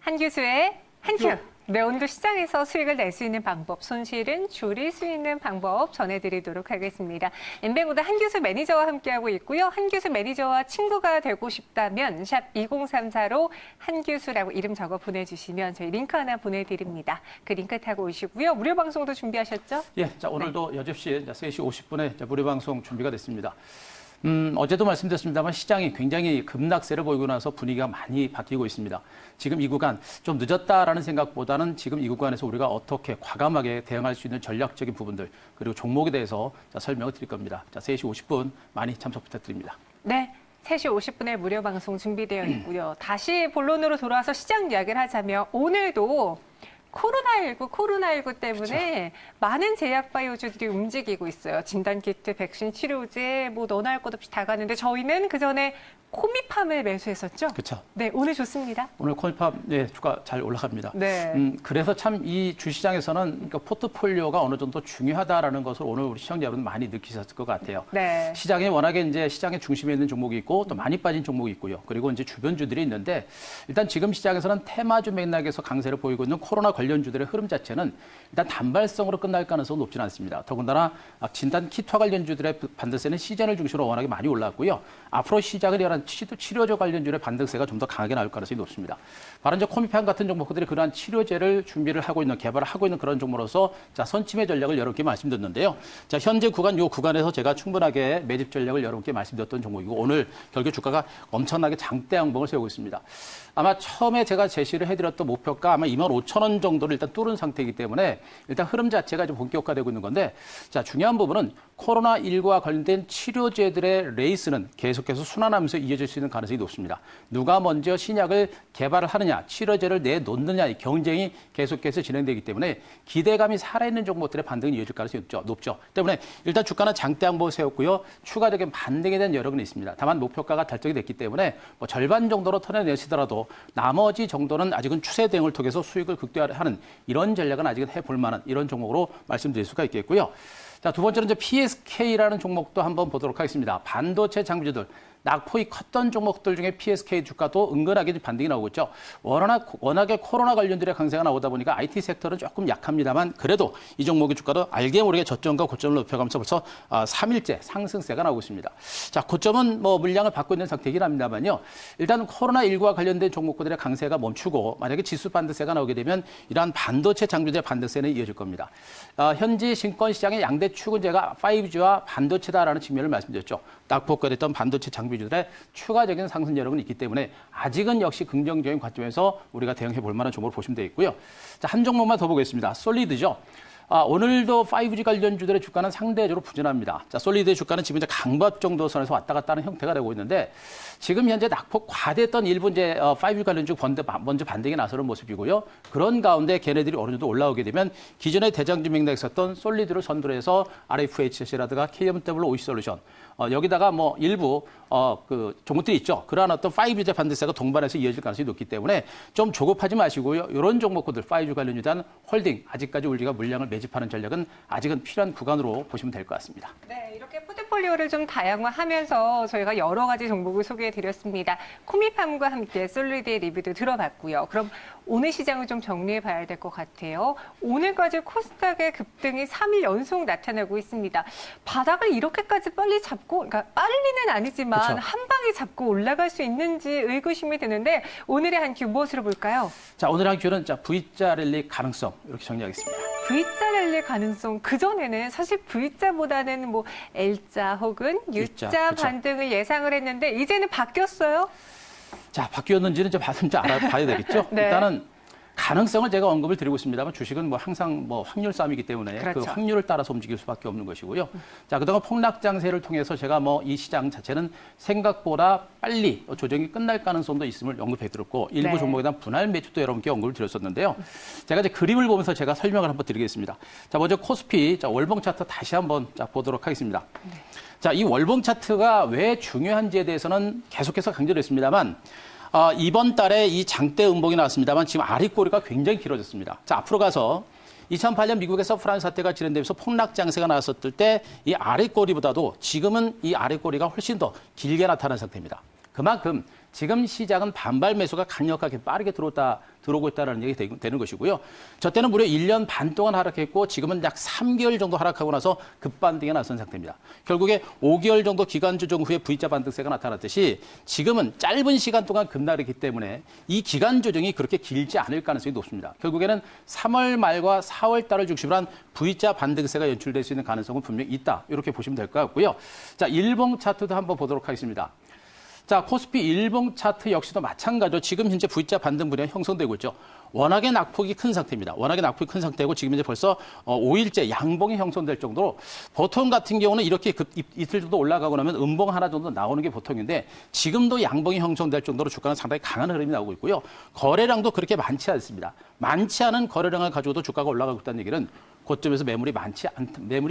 한 교수의 한 큐. 네, 오늘도 시장에서 수익을 낼 수 있는 방법, 손실은 줄일 수 있는 방법 전해드리도록 하겠습니다. 엠뱅고다 한 교수 매니저와 함께하고 있고요. 한 교수 매니저와 친구가 되고 싶다면 샵 2034로 한 교수라고 이름 적어 보내주시면 저희 링크 하나 보내드립니다. 그 링크 타고 오시고요. 무료 방송도 준비하셨죠? 예, 자 오늘도 여접시 3시 50분에 무료 방송 준비가 됐습니다. 어제도 말씀드렸습니다만 시장이 굉장히 급락세를 보이고 나서 분위기가 많이 바뀌고 있습니다. 지금 이 구간 좀 늦었다라는 생각보다는 지금 이 구간에서 우리가 어떻게 과감하게 대응할 수 있는 전략적인 부분들 그리고 종목에 대해서 설명을 드릴 겁니다. 자, 3시 50분 많이 참석 부탁드립니다. 네. 3시 50분에 무료 방송 준비되어 있고요. 다시 본론으로 돌아와서 시장 이야기를 하자면 오늘도 코로나19 때문에 그렇죠. 많은 제약바이오주들이 움직이고 있어요. 진단키트, 백신, 치료제, 뭐 너나 할 것 없이 다 가는데 저희는 그 전에 코미팜을 매수했었죠? 그렇죠. 네, 오늘 좋습니다. 오늘 코미팜 주가 잘 올라갑니다. 네. 그래서 참 이 주시장에서는 그러니까 포트폴리오가 어느 정도 중요하다라는 것을 오늘 우리 시청자 여러분 많이 느끼셨을 것 같아요. 네. 시장에 워낙에 이제 시장의 중심에 있는 종목이 있고 또 많이 빠진 종목이 있고요. 그리고 이제 주변주들이 있는데 일단 지금 시장에서는 테마주 맥락에서 강세를 보이고 있는 코로나 관련주들의 흐름 자체는 일단 단발성으로 끝날 가능성은 높지는 않습니다. 더군다나 진단 키트와 관련주들의 반등세는 시즌을 중심으로 워낙에 많이 올랐고요. 앞으로 시장을 열한 치료제 관련주의 반등세가 좀 더 강하게 나올 가능성이 높습니다. 바로 이제 코미팜 같은 종목들이 그러한 치료제를 준비를 하고 있는 개발을 하고 있는 그런 종목으로서 자 선침의 전략을 여러분께 말씀드렸는데요. 자 현재 구간 요 구간에서 제가 충분하게 매집 전략을 여러분께 말씀드렸던 종목이고 오늘 결국 주가가 엄청나게 장대 양봉을 세우고 있습니다. 아마 처음에 제가 제시를 해드렸던 목표가 아마 25,000원 정도를 일단 뚫은 상태이기 때문에 일단 흐름 자체가 좀 본격화되고 있는 건데 자 중요한 부분은 코로나19와 관련된 치료제들의 레이스는 계속해서 순환하면서 이어질 수 있는 가능성이 높습니다. 누가 먼저 신약을 개발을 하느냐, 치료제를 내놓느냐 이 경쟁이 계속해서 진행되기 때문에 기대감이 살아있는 종목들의 반등이 이어질 가능성이 높죠. 때문에 일단 주가는 장대 양봉을 세웠고요. 추가적인 반등에 대한 여력은 있습니다. 다만 목표가가 달성이 됐기 때문에 뭐 절반 정도로 턴해내시더라도 나머지 정도는 아직은 추세 대응을 통해서 수익을 극대화하는 이런 전략은 아직은 해볼 만한 이런 종목으로 말씀드릴 수가 있겠고요. 자, 두 번째는 이제 PSK라는 종목도 한번 보도록 하겠습니다. 반도체 장비주들. 낙폭이 컸던 종목들 중에 PSK 주가도 은근하게 반등이 나오고 있죠. 워낙에 코로나 관련들의 강세가 나오다 보니까 IT 섹터는 조금 약합니다만 그래도 이 종목의 주가도 알게 모르게 저점과 고점을 높여가면서 벌써 3일째 상승세가 나오고 있습니다. 자, 고점은 뭐 물량을 받고 있는 상태이긴 합니다만요. 일단 코로나19와 관련된 종목들의 강세가 멈추고 만약에 지수 반등세가 나오게 되면 이러한 반도체 장비들의 반등세는 이어질 겁니다. 현재 증권시장의 양대 축은 제가 5G와 반도체다라는 측면을 말씀드렸죠. 낙폭과 됐던 반도체 장비주들의 추가적인 상승 여력은 있기 때문에 아직은 역시 긍정적인 관점에서 우리가 대응해 볼 만한 종목을 보시면 되겠고요. 자, 한 종목만 더 보겠습니다. 솔리드죠. 오늘도 5G 관련주들의 주가는 상대적으로 부진합니다. 자, 솔리드의 주가는 지금 이제 강밥 정도 선에서 왔다 갔다 하는 형태가 되고 있는데 지금 현재 낙폭 과대했던 일부 이제 5G 관련주 먼저 반등이 나서는 모습이고요. 그런 가운데 걔네들이 어느 정도 올라오게 되면 기존의 대장주 맥락에 있었던 솔리드를 선두로 해서 RFHC라든가 KMW OC 솔루션 여기다가 뭐 일부 그 종목들이 있죠. 그러한 어떤 5G 반등세가 동반해서 이어질 가능성이 높기 때문에 좀 조급하지 마시고요. 이런 종목들 5G 관련주에 대한 홀딩 아직까지 우리가 물량을 매집하는 전략은 아직은 필요한 구간으로 보시면 될 것 같습니다. 네, 이렇게 포트폴리오를 좀 다양화하면서 저희가 여러 가지 종목을 소개해드렸습니다. 코미팜과 함께 솔리드의 리뷰도 들어봤고요. 그럼 오늘 시장을 좀 정리해 봐야 될 것 같아요. 오늘까지 코스닥의 급등이 3일 연속 나타나고 있습니다. 바닥을 이렇게까지 빨리 잡고, 그러니까 빨리는 아니지만 그렇죠. 한 방에 잡고 올라갈 수 있는지 의구심이 드는데 오늘의 한 큐 무엇으로 볼까요? 자, 오늘의 한 큐는 V자 랠리 가능성 이렇게 정리하겠습니다. V자 랠리 가능성 그전에는 사실 V자보다는 뭐 L자 혹은 U자 그렇죠. 반등을 예상을 했는데 이제는 바뀌었어요? 자, 바뀌었는지는 좀 알아봐야 되겠죠. 네. 일단은 가능성을 제가 언급을 드리고 있습니다만 주식은 뭐 항상 뭐 확률 싸움이기 때문에 그렇죠. 그 확률을 따라서 움직일 수밖에 없는 것이고요. 자, 그동안 폭락 장세를 통해서 제가 뭐 이 시장 자체는 생각보다 빨리 조정이 끝날 가능성도 있음을 언급해 드렸고 일부 네. 종목에 대한 분할 매수도 여러분께 언급을 드렸었는데요. 제가 이제 그림을 보면서 제가 설명을 한번 드리겠습니다. 자, 먼저 코스피 자, 월봉 차트 다시 한번 보도록 하겠습니다. 네. 자, 이 월봉 차트가 왜 중요한지에 대해서는 계속해서 강조를 했습니다만 이번 달에 이 장대 음봉이 나왔습니다만 지금 아랫꼬리가 굉장히 길어졌습니다. 자, 앞으로 가서 2008년 미국에서 프란스 사태가 진행되면서 폭락 장세가 나왔었을 때 이 아랫꼬리보다도 지금은 이 아랫꼬리가 훨씬 더 길게 나타난 상태입니다. 그만큼 지금 시장은 반발 매수가 강력하게 빠르게 들어오고 있다는 얘기 되는 것이고요. 저 때는 무려 1년 반 동안 하락했고 지금은 약 3개월 정도 하락하고 나서 급반등에 나선 상태입니다. 결국에 5개월 정도 기간 조정 후에 V자 반등세가 나타났듯이 지금은 짧은 시간 동안 급락했기 때문에 이 기간 조정이 그렇게 길지 않을 가능성이 높습니다. 결국에는 3월 말과 4월 달을 중심으로 한 V자 반등세가 연출될 수 있는 가능성은 분명히 있다. 이렇게 보시면 될 것 같고요. 자, 일봉 차트도 한번 보도록 하겠습니다. 자, 코스피 일봉 차트 역시도 마찬가지로 지금 현재 V자 반등 분위기가 형성되고 있죠. 워낙에 낙폭이 큰 상태입니다. 워낙에 낙폭이 큰 상태고 지금 이제 벌써 5일째 양봉이 형성될 정도로 보통 같은 경우는 이렇게 이틀 정도 올라가고 나면 음봉 하나 정도 나오는 게 보통인데 지금도 양봉이 형성될 정도로 주가는 상당히 강한 흐름이 나오고 있고요. 거래량도 그렇게 많지 않습니다. 많지 않은 거래량을 가지고도 주가가 올라가고 있다는 얘기는 고점에서 매물이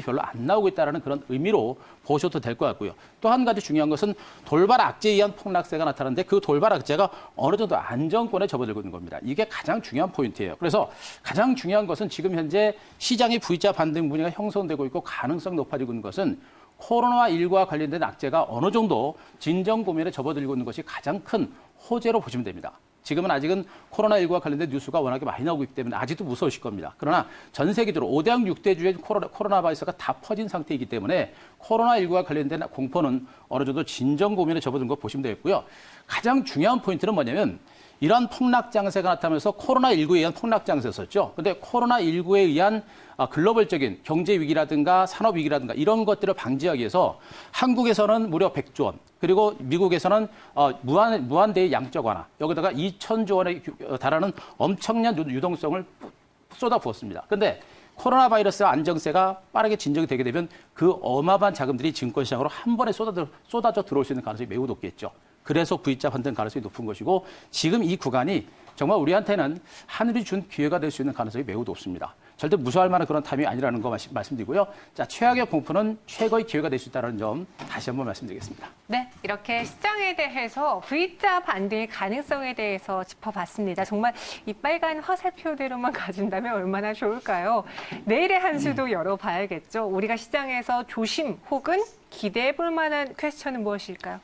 별로 안 나오고 있다는 그런 의미로 보셔도 될 것 같고요. 또 한 가지 중요한 것은 돌발 악재에 의한 폭락세가 나타나는데 그 돌발 악재가 어느 정도 안정권에 접어들고 있는 겁니다. 이게 가장 중요한 포인트예요. 그래서 가장 중요한 것은 지금 현재 시장의 V자 반등 분위기가 형성되고 있고 가능성이 높아지고 있는 것은 코로나19와 관련된 악재가 어느 정도 진정 고민에 접어들고 있는 것이 가장 큰 호재로 보시면 됩니다. 지금은 아직은 코로나19와 관련된 뉴스가 워낙에 많이 나오고 있기 때문에 아직도 무서우실 겁니다. 그러나 전 세계적으로 5대양 6대주의 코로나 바이러스가 다 퍼진 상태이기 때문에 코로나19와 관련된 공포는 어느 정도 진정 고민에 접어든 거 보시면 되겠고요. 가장 중요한 포인트는 뭐냐면 이러한 폭락 장세가 나타나면서 코로나19에 의한 폭락 장세였었죠. 근데 코로나19에 의한 글로벌적인 경제 위기라든가 산업 위기라든가 이런 것들을 방지하기 위해서 한국에서는 무려 100조 원, 그리고 미국에서는 무한대의 양적 완화, 여기다가 2,000조 원에 달하는 엄청난 유동성을 쏟아부었습니다. 근데 코로나 바이러스 안정세가 빠르게 진정이 되게 되면 그 어마어마한 자금들이 증권시장으로 한 번에 쏟아져 들어올 수 있는 가능성이 매우 높겠죠. 그래서 V자 반등 가능성이 높은 것이고 지금 이 구간이 정말 우리한테는 하늘이 준 기회가 될 수 있는 가능성이 매우 높습니다. 절대 무서워할 만한 그런 타임이 아니라는 거 말씀드리고요. 자, 최악의 공포는 최고의 기회가 될 수 있다는 점 다시 한번 말씀드리겠습니다. 네, 이렇게 시장에 대해서 V자 반등의 가능성에 대해서 짚어봤습니다. 정말 이 빨간 화살표대로만 가진다면 얼마나 좋을까요? 내일의 한 수도 열어봐야겠죠. 우리가 시장에서 조심 혹은 기대해 볼 만한 퀘스천은 무엇일까요?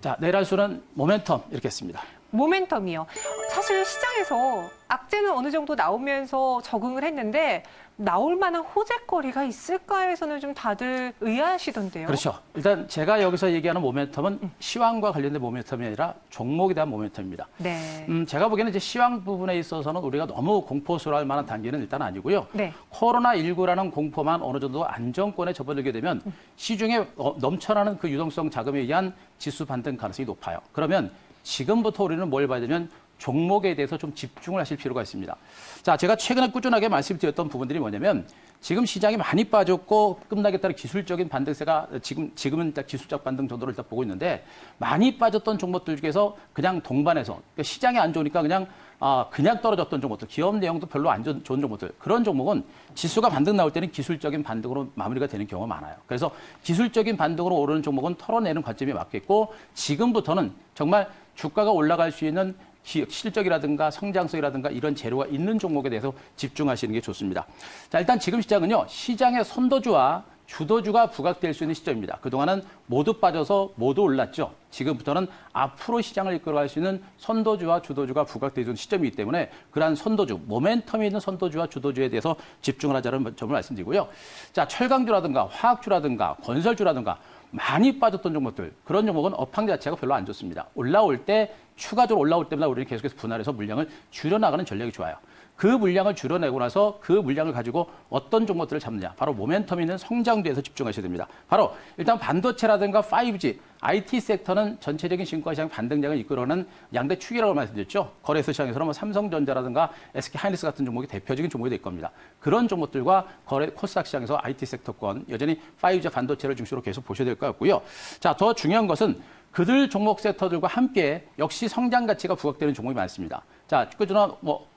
자, 내일 한 수는 모멘텀 이렇게 했습니다. 모멘텀이요. 사실 시장에서 악재는 어느 정도 나오면서 적응을 했는데 나올 만한 호재거리가 있을까에서는 좀 다들 의아하시던데요. 그렇죠. 일단 제가 여기서 얘기하는 모멘텀은 시황과 관련된 모멘텀이 아니라 종목에 대한 모멘텀입니다. 네. 제가 보기에는 이제 시황 부분에 있어서는 우리가 너무 공포스러워할 만한 단계는 일단 아니고요. 네. 코로나19라는 공포만 어느 정도 안정권에 접어들게 되면 시중에 넘쳐나는 그 유동성 자금에 의한 지수 반등 가능성이 높아요. 그러면 지금부터 우리는 뭘 봐야 되면 종목에 대해서 좀 집중을 하실 필요가 있습니다. 자, 제가 최근에 꾸준하게 말씀드렸던 부분들이 뭐냐면 지금 시장이 많이 빠졌고 끝나게 따른 기술적인 반등세가 지금은 일단 기술적 반등 정도를 일단 보고 있는데 많이 빠졌던 종목들 중에서 그냥 동반해서 그러니까 시장이 안 좋으니까 그냥 떨어졌던 종목들, 기업 내용도 별로 안 좋은 종목들, 그런 종목은 지수가 반등 나올 때는 기술적인 반등으로 마무리가 되는 경우가 많아요. 그래서 기술적인 반등으로 오르는 종목은 털어내는 관점이 맞겠고 지금부터는 정말 주가가 올라갈 수 있는 실적이라든가 성장성이라든가 이런 재료가 있는 종목에 대해서 집중하시는 게 좋습니다. 자, 일단 지금 시장은요, 시장의 선도주와 주도주가 부각될 수 있는 시점입니다. 그동안은 모두 빠져서 모두 올랐죠. 지금부터는 앞으로 시장을 이끌어갈 수 있는 선도주와 주도주가 부각되는 시점이기 때문에 그러한 선도주, 모멘텀이 있는 선도주와 주도주에 대해서 집중을 하자는 점을 말씀드리고요. 자, 철강주라든가 화학주라든가 건설주라든가 많이 빠졌던 종목들, 그런 종목은 업황 자체가 별로 안 좋습니다. 추가적으로 올라올 때마다 우리는 계속해서 분할해서 물량을 줄여나가는 전략이 좋아요. 그 물량을 줄여내고 나서 그 물량을 가지고 어떤 종목들을 잡느냐. 바로 모멘텀 있는 성장주에서 집중하셔야 됩니다. 바로 일단 반도체라든가 5G, IT 섹터는 전체적인 증권시장 반등량을 이끌어내는 양대 축이라고 말씀드렸죠. 거래소 시장에서는 삼성전자라든가 SK하이닉스 같은 종목이 대표적인 종목이 될 겁니다. 그런 종목들과 코스닥 시장에서 IT 섹터권, 여전히 5G 반도체를 중심으로 계속 보셔야 될 것 같고요. 자, 더 중요한 것은 그들 종목 섹터들과 함께 역시 성장 가치가 부각되는 종목이 많습니다. 자,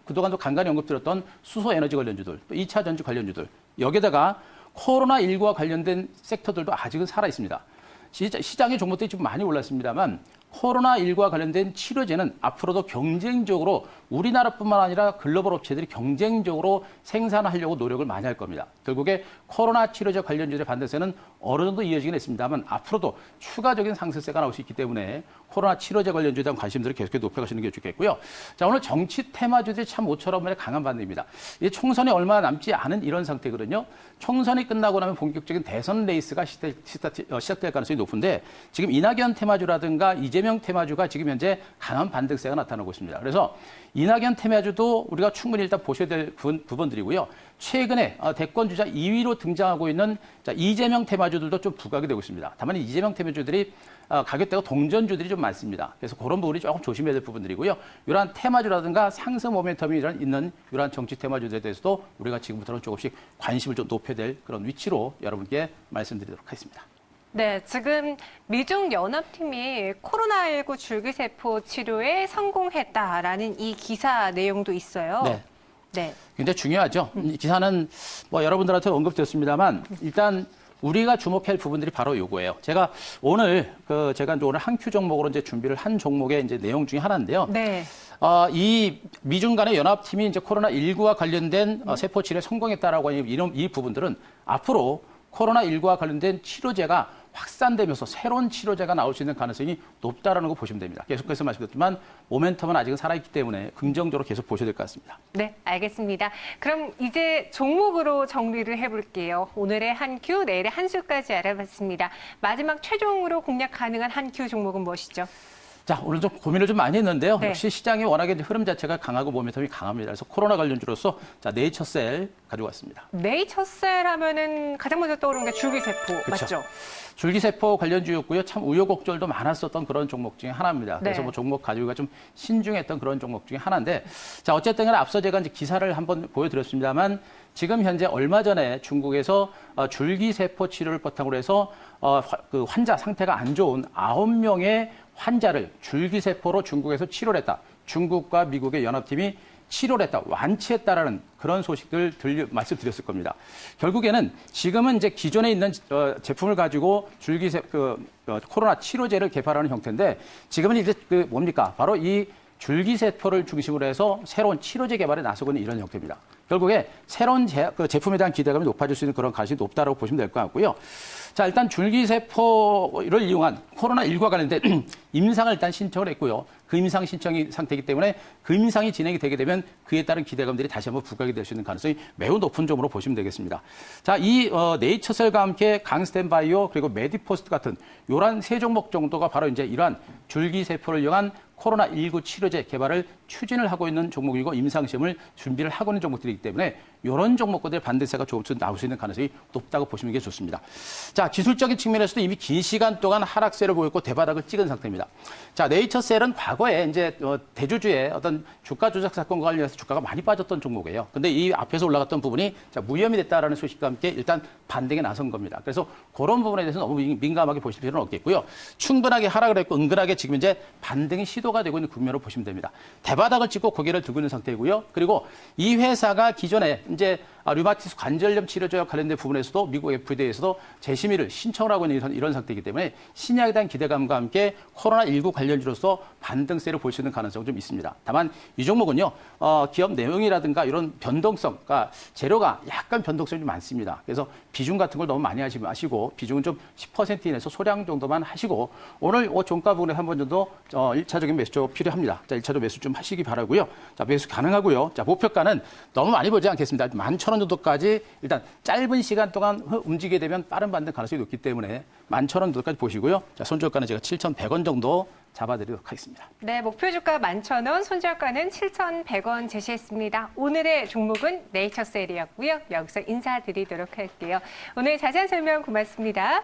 그동안도 간간히 언급드렸던 수소 에너지 관련주들, 또 2차 전지 관련주들, 여기다가 코로나19와 관련된 섹터들도 아직은 살아 있습니다. 시장의 종목들이 좀 많이 올랐습니다만 코로나19와 관련된 치료제는 앞으로도 경쟁적으로 우리나라뿐만 아니라 글로벌 업체들이 경쟁적으로 생산하려고 노력을 많이 할 겁니다. 결국에 코로나 치료제 관련주의 반대세는 어느 정도 이어지긴 했습니다만 앞으로도 추가적인 상승세가 나올 수 있기 때문에 코로나 치료제 관련주에 대한 관심들을 계속해서 높여가시는 게 좋겠고요. 자, 오늘 정치 테마주들이 참 모처럼 강한 반등입니다. 이 총선이 얼마 남지 않은 이런 상태거든요. 총선이 끝나고 나면 본격적인 대선 레이스가 시작될 가능성이 높은데 지금 이낙연 테마주라든가 이재명 테마주가 지금 현재 강한 반등세가 나타나고 있습니다. 그래서 이낙연 테마주도 우리가 충분히 일단 보셔야 될 부분들이고요. 최근에 대권 주자 2위로 등장하고 있는 이재명 테마주들도 좀 부각이 되고 있습니다. 다만 이재명 테마주들이 가격대가 동전주들이 좀 많습니다. 그래서 그런 부분이 조금 조심해야 될 부분들이고요. 이러한 테마주라든가 상승 모멘텀이 있는 이러한 정치 테마주들에 대해서도 우리가 지금부터는 조금씩 관심을 좀 높여야 될 그런 위치로 여러분께 말씀드리도록 하겠습니다. 네, 지금 미중 연합팀이 코로나19 줄기세포 치료에 성공했다라는 이 기사 내용도 있어요. 네. 네. 굉장히 중요하죠. 이 기사는 뭐 여러분들한테 언급됐습니다만 일단 우리가 주목해야 할 부분들이 바로 요거예요. 제가 오늘 오늘 한 큐 종목으로 이제 준비를 한 종목의 이제 내용 중에 하나인데요. 네. 이 미중 간의 연합팀이 이제 코로나19와 관련된 세포 치료에 성공했다라고 하는 이 부분들은 앞으로 코로나19와 관련된 치료제가 확산되면서 새로운 치료제가 나올 수 있는 가능성이 높다라는 거 보시면 됩니다. 계속해서 말씀드렸지만 모멘텀은 아직은 살아있기 때문에 긍정적으로 계속 보셔야 될 것 같습니다. 네, 알겠습니다. 그럼 이제 종목으로 정리를 해볼게요. 오늘의 한 큐, 내일의 한 수까지 알아봤습니다. 마지막 최종으로 공략 가능한 한 큐 종목은 무엇이죠? 자, 오늘 좀 고민을 좀 많이 했는데요. 네. 역시 시장이 워낙에 흐름 자체가 강하고 모멘텀이 강합니다. 그래서 코로나 관련주로서 네이처셀 가지고 왔습니다. 네이처셀 하면은 가장 먼저 떠오르는 게 줄기세포 그렇죠. 맞죠? 줄기세포 관련주였고요. 참 우여곡절도 많았었던 그런 종목 중에 하나입니다. 그래서 네. 뭐 종목 가지고가 좀 신중했던 그런 종목 중에 하나인데, 자, 어쨌든 간에 앞서 제가 이제 기사를 한번 보여드렸습니다만 지금 현재 얼마 전에 중국에서 줄기세포 치료를 바탕으로 해서 그 환자 상태가 안 좋은 9명의 환자를 줄기세포로 중국에서 치료를 했다. 중국과 미국의 연합팀이 치료를 했다, 완치했다라는 그런 소식들 말씀드렸을 겁니다. 결국에는 지금은 이제 기존에 있는 제품을 가지고 코로나 치료제를 개발하는 형태인데 지금은 이제 뭡니까? 바로 이 줄기세포를 중심으로 해서 새로운 치료제 개발에 나서고 있는 이런 형태입니다. 결국에 새로운 제품에 대한 기대감이 높아질 수 있는 그런 가능성이 높다라고 보시면 될 것 같고요. 자, 일단 줄기세포를 이용한 코로나19와 관련된 임상을 일단 신청을 했고요. 그 임상 신청이 상태이기 때문에 그 임상이 진행이 되게 되면 그에 따른 기대감들이 다시 한번 부각이 될 수 있는 가능성이 매우 높은 점으로 보시면 되겠습니다. 자, 이 네이처셀과 함께 강스텐바이오 그리고 메디포스트 같은 요런 세 종목 정도가 바로 이제 이러한 줄기세포를 이용한 코로나19 치료제 개발을 추진을 하고 있는 종목이고 임상시험을 준비를 하고 있는 종목들이기 때문에 이런 종목들 반대세가 조금씩 나올 수 있는 가능성이 높다고 보시는 게 좋습니다. 자, 기술적인 측면에서도 이미 긴 시간 동안 하락세를 보였고 대바닥을 찍은 상태입니다. 자, 네이처셀은 과거에 이제 대주주의 어떤 주가 조작 사건과 관련해서 주가가 많이 빠졌던 종목이에요. 근데 이 앞에서 올라갔던 부분이 무혐의 됐다라는 소식과 함께 일단 반등에 나선 겁니다. 그래서 그런 부분에 대해서 너무 민감하게 보실 필요는 없겠고요. 충분하게 하락을 했고 은근하게 지금 이제 반등이 시도가 되고 있는 국면으로 보시면 됩니다. 대바닥을 찍고 고개를 들고 있는 상태이고요. 그리고 이 회사가 기존에 이제 류마티스 관절염 치료제와 관련된 부분에서도 미국 FDA에서도 재심의를 신청을 하고 있는 이런 상태이기 때문에 신약에 대한 기대감과 함께 코로나19 관련주로서 반등세를 볼 수 있는 가능성은 좀 있습니다. 다만 이 종목은요, 기업 내용이라든가 이런 변동성, 그러니까 재료가 약간 변동성이 좀 많습니다. 그래서 비중 같은 걸 너무 많이 하지 마시고 비중은 좀 10% 이내에서 소량 정도만 하시고 오늘 종가 부분에 한 번 정도 1차적인 매수 좀 필요합니다. 자, 1차적 매수 좀 하시기 바라고요. 자, 매수 가능하고요. 자, 목표가는 너무 많이 보지 않겠습니다. 11,000원 정도까지 일단 짧은 시간 동안 움직이게 되면 빠른 반등 가능성이 높기 때문에 11,000원 정도까지 보시고요. 자, 손절가는 제가 7,100원 정도 잡아드리도록 하겠습니다. 네, 목표 주가 11,000원, 손절가는 7,100원 제시했습니다. 오늘의 종목은 네이처셀이었고요. 여기서 인사드리도록 할게요. 오늘 자세한 설명 고맙습니다.